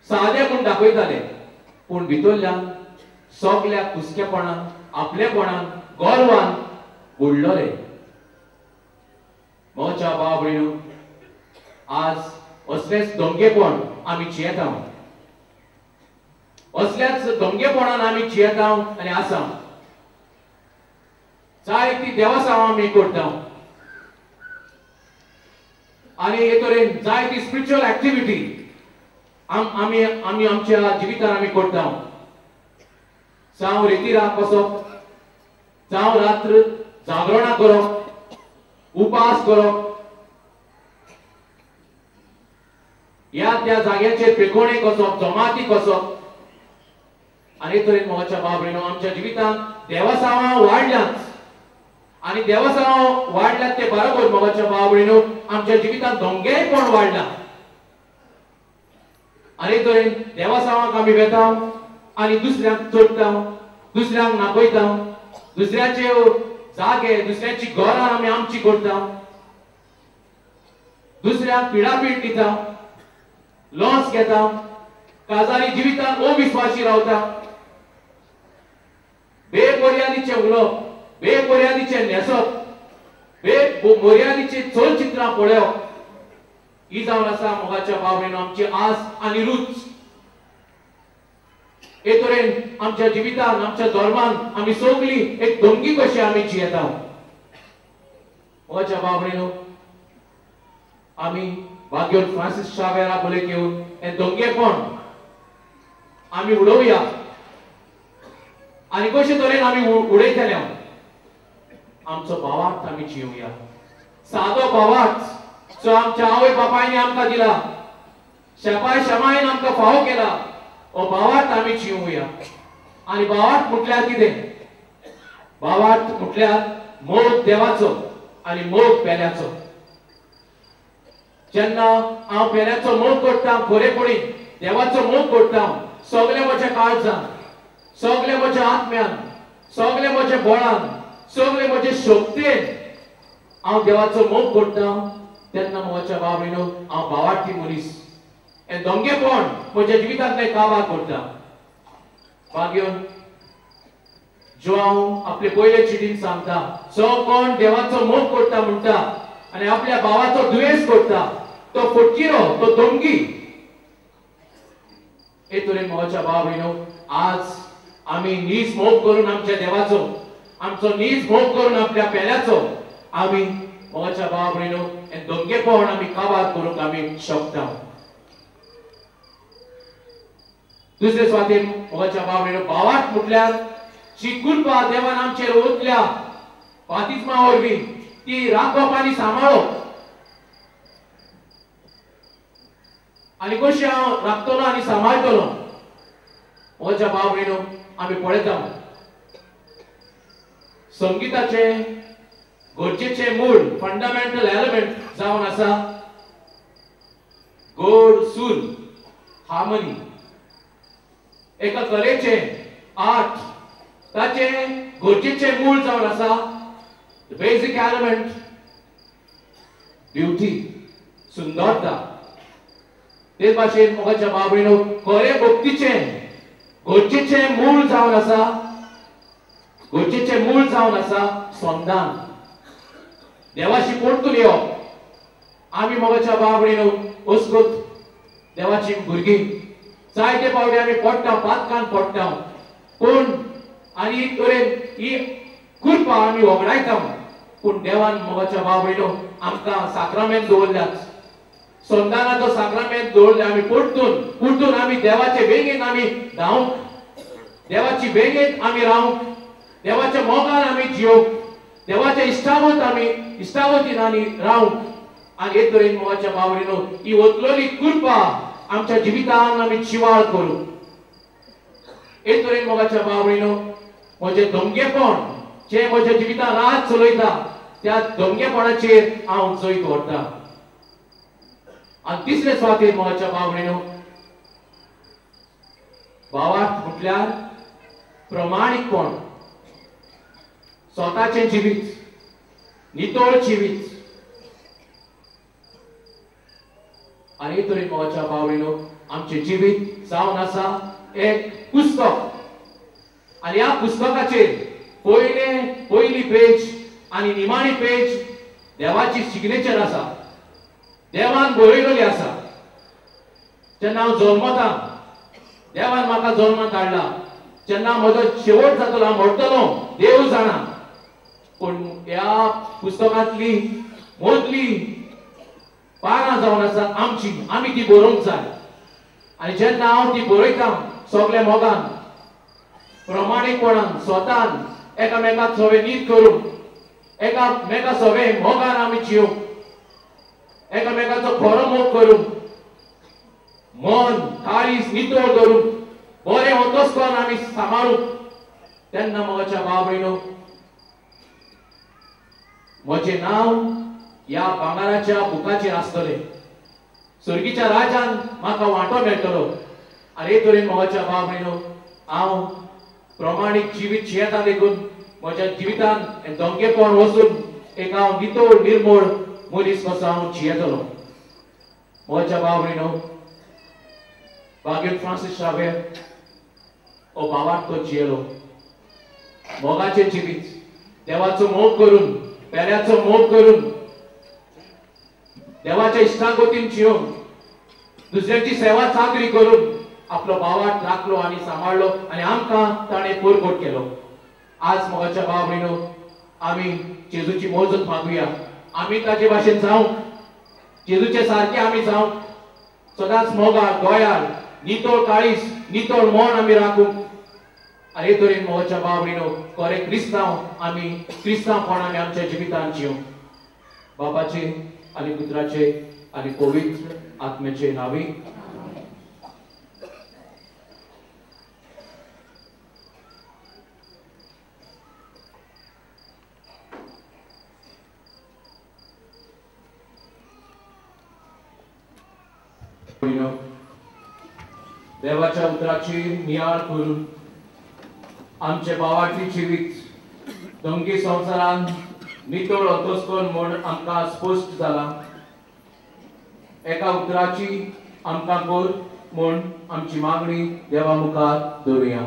सादे म्हूण दाखयताले पूण भितरल्यान सगल्या कुसकेपणान आपलेपणान गर्वान बुडलोले। मोच्या भाव भयणो, आज असलेच दंगेपण आमी जियेता, असल्याच दंगेपणान आमी जियेता आनी आसा। जायती देवासां आमी करता आनी हे तरेन जायती स्पिरिच्युअल एक्टिविटी आमी आमच्या जिवितान आमी करता। जावं रेतीराक वचप, जावं रात्र जागरणां करप, उपास करप, या त्या जाग्याचेर पेखोणेक वचप, जमातीक वचप, आनी तरेन मोगाच्या भाव भयणो आमच्या जिवितान देवासां वाडल्यात आनी देवासां वाडल्यात ते बरोबर मोगाच्या भाव भयणो आमच्या जिवितान दंगेपण वाडला। आनी तरेन देवासांवाक आमी वेता आनी दुसऱ्यांक चोडटा, दुसऱ्यांक नापयता, दुसऱ्याचे जागे दुसऱ्याची घरां आमी आमची करता, दुसऱ्यांक पिडापीड दिता, लॉस घेता, काजारी जिवितान अविश्वासी रावता, बेमर्यादीचे उलोवप, बेमर्यादीचे न्हेसप, बेमर्यादीचे चलचित्रां पळोवप, ही जावन आसा मोगाच्या भाव भयणो आमची आस आनी रूच। हे तरेन आमच्या जिवितान आमच्या धर्मान आमी सगळी एक दंगी कशी आमी जियेता। मोगाच्या भाव भयणो, आमी भाग्योन फ्रांसिस शावेरा बोले घेवन हे दंगेपण आमी उडोवया आनी कशे तरेन आमी उडयतले आमचो भावार्थ आमी जियोया। सादो भावार्थ जो आमच्या आवय बापायनी आमकां दिला, शेपाय शमायन आमकां फावो केला, हो भावार्थ आमी जियोया। आनी भावार्थ म्हटल्यार कितें? भावार्थ म्हटल्यार मोग देवाचो आनी मोग पेल्याचो। जेन्ना हांव पेल्याचो मोग करता, खरेपणी देवाचो मोग करता, सगळे म्हज्या काळजान, सगळे म्हज्या आत्म्यान, सगळे म्हज्या बळान, सगळे म्हज्या शक्तीन हांव देवाचो मोग करता, तेन्ना मोगाच्या भाव भयणो हांव भावार्थी मनीस। हे दंगेपण म्हज्या जिवितांतले काबार करता। भाग्योन जो हांव आपले पयले चिठीन सांगता, जो कोण देवाचो मोग करता म्हणटा आनी आपल्या भावाचो दुयेस करता तो फटकिरो, तो दंगी। हे तरेन मोगाच्या भाव भयणो आज आमी नीज मोग करून आमच्या देवाचो, आमचो नीज मोग करून आपल्या पेल्याचो आमी मोगाच्या भाव भयणो हे दंगेपण आमी काबार करूंक आमी शकता। दुसरे स्वातेन मोगाच्या भाव भयणो भावार्थ म्हटल्यार जी कृपा देवान आमचेर ओतल्या बातिस्मा वरवीं ती राखप आनी सांबाळप। आनी कशी हांव राखतलो आनी सांबाळटलो मोगाच्या भाव भयणो आमी पळयता। संगीताचे गरजेचे मूळ फंडामेंटल एलिमेंट जावन आसा गोड सूर, हार्मनी। एका कलेचे आर्ट ताचे गरजेचे मूळ जावन आसा बेसिक एलिमेंट ब्युटी, सुंदरता। तेच भाशेन मोगाच्या भाव भयणो खरे भक्तीचे गरजेचे मूळ जावन आसा, गरजेचे मूळ जावन आसा संधान, देवाशी परतून येवप। आमी मोगाच्या भाव भयणो अस्कोत देवाची भुरगीं जायते फावटी आमी पडटा, पातकान पडटा, पूण आनी तरेन ही कृपा आमी वगडायता, पूण देवान मोगाच्या भाव भयणो आमकां साक्रामेंत दवरल्यात, संधानाचो साक्रामेंत दवरल्या। आमी परतून आमी देवाचे वेगेन आमी धांवूंक, देवाची वेगेन आमी रावूंक, देवाच्या मोगान आमी जियोंक, देवाच्या इश्टावतीन आमी रावूंक। आनी हे तरेन मोगाच्या भाव भयणो ही ओतलोली कृपा आमच्या जिवितान आमी जिवाळ करूं। हे तरेन मोगाच्या भाव भयणो म्हजें दंगेपण जे म्हज्या जिवितान रात चलयता त्या दंगेपणाचेर हांव जैत व्हरता। आनी तिसरे स्वातेन मोगाच्या भाव भयणो भावार्थ म्हटल्यार प्रमाणीकपण, स्वताचें जिवीत, नितळ जिवीत। आनी तरेन मोगाच्या भाव भयणो आमचे जीवित जावन आसा एक पुस्तक आणि ह्या पुस्तकाचेर पयली पेज आणि निमाणी पेज देवाची सिग्नेचर आसा देवान बरयलेली आसा जेन्ना हांव जल्मता देवान म्हाका जल्माक हाडला जेन्ना म्हजो शेवट जातलो हांव मरतलो देव जाणा पूण ह्या पुस्तकांतली मदली पानां जावन आसा आमी ती बरोवंक जाय आनी जेन्ना हांव ती बरयता सगळे मोगान प्रमाणीकपणान स्वतान एकामेकाक सगळे नीट करून एकामेका सगळे मोगान आमी जियोवंक एकामेकाचो खरो मोग करून मन काळीज नितळ करून बरें होतोच करून आमी सांबाळूंक तेन्ना मोगाच्या भाव भयणो म्हजें नांव ह्या भांगाराच्या बुकाचेर आसतलें सर्गीच्या राज्यान म्हाका वांटो मेळटलो आनी हे तरेन मोगाच्या भाव भयणो हांव प्रमाणीक जिवीत जियेता देखून म्हज्या जिवितान दोंगेपण वचून एक हांव नितळ निर्मळ मनीस कसो हांव जियेतलो मोगाच्या भाव भयणो भाग्यवंत फ्रांसीस शावेर हो भावार्थ तो जियेलो मोगाचें जिवीत देवाचो मोग करून पेऱ्याचो मोग करून देवाच्या इश्टागोतीन जियोवन दुसऱ्याची सेवा चाकरी करून आपलो भावार्थ राखलो आनी सांबाळलो आनी आमकां ताणें पोरकोट केलो आज मोगाच्या भाव भयणो आमी जेजूची मोजत मागुया आमी ताचे भाशेन जावंक जेजूचे सारके आमी जावंक सदांच मोगार गोंयार नितळ काळीज नितळ मन आमी राखूंक आनी हे तरेन मोगाच्या भाव भयणो खरे क्रिस्तांव आमी क्रिस्तांवपणान आमच्या जिवितान जियोंक बापाचे आनी पुत्राचे आनी पवित्र आत्म्याचे नावी देवाच्या उतराची नियाळ करून आमचे भावाची जिवीत दोंगी संवसारान नितळ होतोच म्हूण आमकां स्पश्ट जाला एका उतराची आमकां कर म्हूण आमची मागणी देवा मुखार दवरुया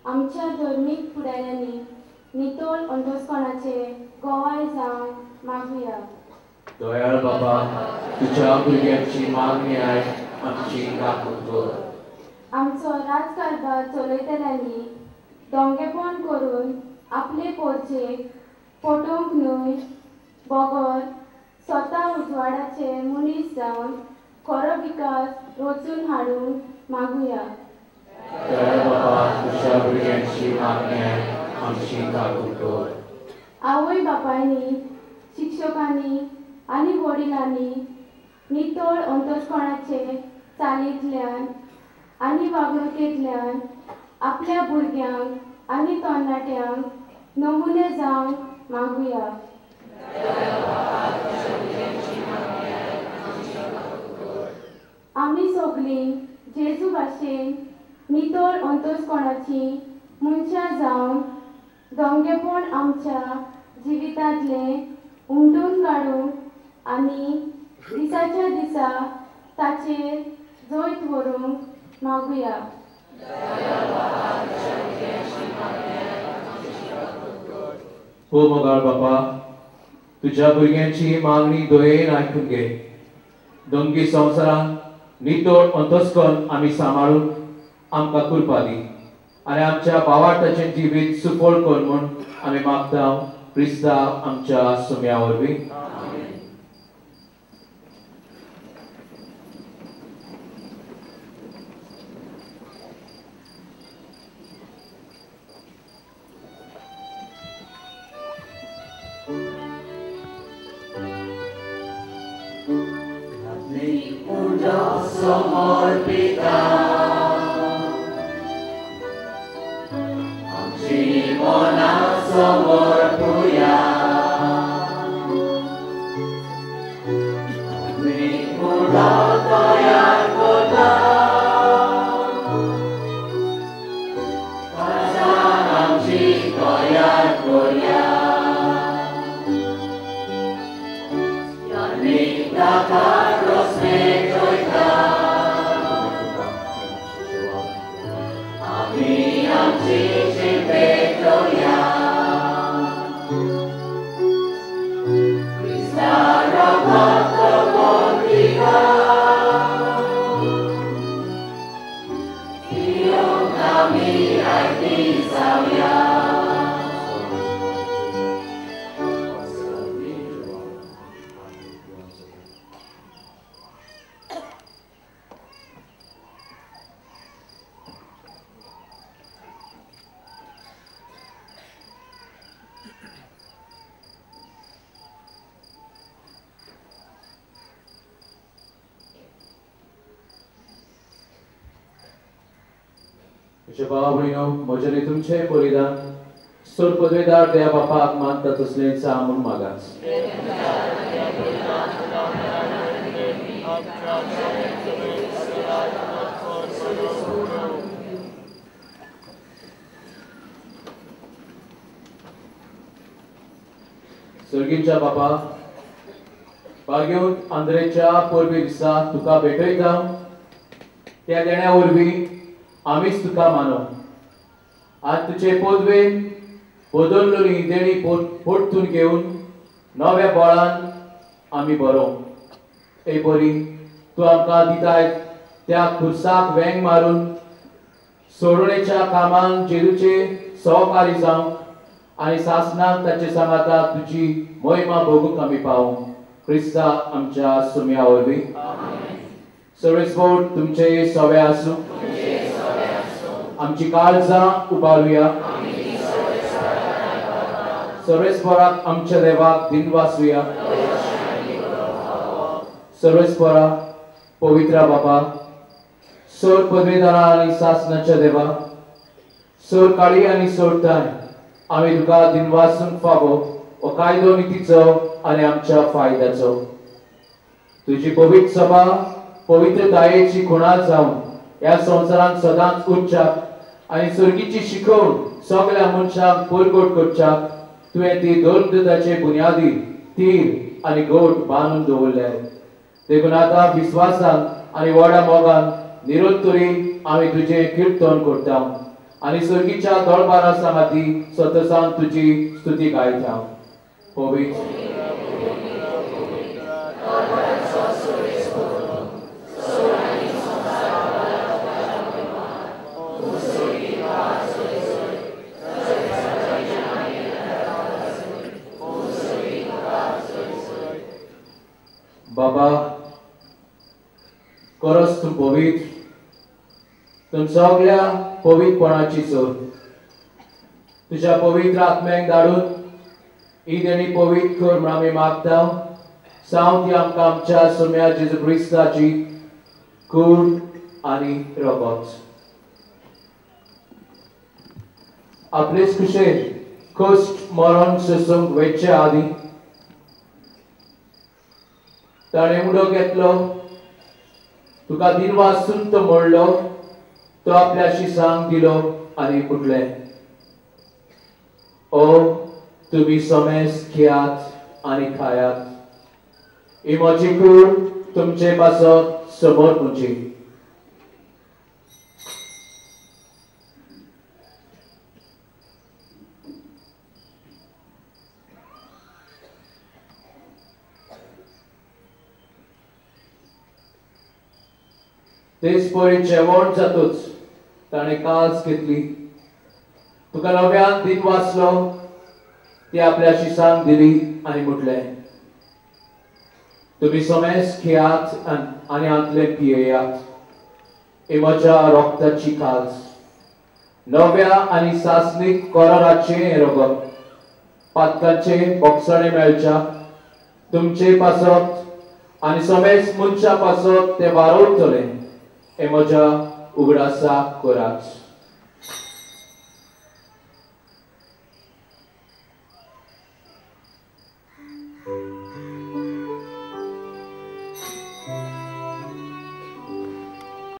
आमच्या धर्मीक फुडाऱ्यांनी नितळ अंतस्करणाचे गोवाय जावन मागुया दयाळ बाबा तुझ्या भुरग्यांची मागणी आय आमची राखण कर आमचो राजकारभार चलयतल्यांनी दोंगेपण करून आपले पोरचेक पटोवंक न्हय बोगोर स्वता उजवाडाचे मनीस जावन खरो विकास रचून हाडूंक मागुया दयाळ बाबा तुझ्या भुरग्यांची मागणी आय आमची राखण कर आवय बापायनी शिक्षकांनी आनी वडिलांनी नितळ अंतस्करणाचे चालींतल्यान आनी वागणुकेंतल्यान आपल्या भुरग्यांक आनी तरणाट्यांक नमुने जावन मागुया आमी सगळीं जेजू भाशेन नितळ अंतस्करणाची मनशां जावन दोंगेपण आमच्या जिवितांतले उमटून काडूंक आनी दिसाच्या दिसा ताचेर जैत व्हरूंक मागुया हो मोगाळ बापा तुझ्या भुरग्यांची मागणी दयेन आयकून घे दोंगी संवसारान नितळ अंतस्करण आमी सांबाळून आमकां कृपा दी आनी आमच्या भावार्थाचें जिवीत सुफळ कर म्हूण आमी मागता क्रिस्ता आमच्या सुम्या वरवीं Your name म्हजे तुमचे परिधान सोर पदवेदार देवा बापाक मानता तसलें सांगून मागास सर्गीच्या बापा बागेऊन आंध्रेच्या पोरबी दिसा तुका भेटयता त्या देण्या वरवीं आमीच तुका मानो आज तुझे पोदवेन बदललोली देणी पोटतून घेऊन नव्या बळान आमी बरो ए बरी तू आमकां दिताय त्या खुर्साक वेंग मारून सोडणेच्या कामान जेजूचे सहकारी जावं आनी सासनाक ताचे सांगाता तुजी महिमा भोगूंक आमी पावूं क्रिस्ता आमच्या सुम्या वरवीं सर्वेस्पोट तुमचे सवे आसूं आमची काळजां उबारुया सर्वेस्पराक आमच्या देवाक दिनवासुया सर्वेस्परा पवित्र बापा सोर पदवेदारा आनी सासनाच्या देवा सोर काळी आनी सोडताय आमी तुका दिनवासून फावो हो कायदो नितीचो आनी आमच्या फायद्याचो तुजी पवित्र सभा पवित्र दायेची खुणाल जावन ह्या संवसारांत सदांच उरच्याक आनी सर्गीची शिकवण सगळ्या मनशांक परगट करच्याक तुवें ती दोन दुधाचे बुन्यादी तीर आनी गोट बांदून दवरले देखून आतां विस्वासान आनी व्हडा मोगान निरंतरी आमी तुजें किर्तन करता आनी सर्गीच्या दळबारा सांगाती सतसान तुजी स्तुती गायता पवित्र बाबा करस तू पवित्र तुम सगळ्या पवित्रपणाची सोड तुझ्या पवित्र आत्म्याक धाडून ही देणी पवित्र कर म्हूण आमी मागता सांग ती आमकां आमच्या सुम्या जेजू क्रिस्ताची कूड आनी रगत आपलेच कुशेर कश्ट मरण सोसूंक वयचे आदी ताणें उडो घेतलो तुका दिनवासून तो मोडलो तो आपल्या शिसांक दिलो आनी फुटले ओ तुमी समेस घेयात आनी खायात ही म्हजी कूड तुमचे पासत समोर मुजी तेच पळय जेवण जातूच ताणें कास घेतली तुका नव्यान दिन वाचलो ती आपल्या शिसांक दिली आनी म्हटलें तुमी समेस खेळात आनी आंतले पियेयात ही म्हज्या रोगताची कास नव्या आनी सासणीक कोराराचें रगत पातकांचे बोगसणे मेळच्या तुमचे पासत आनी समेस मनशा पासत ते वारोवतले हे म्हज्या उगडासा कोरात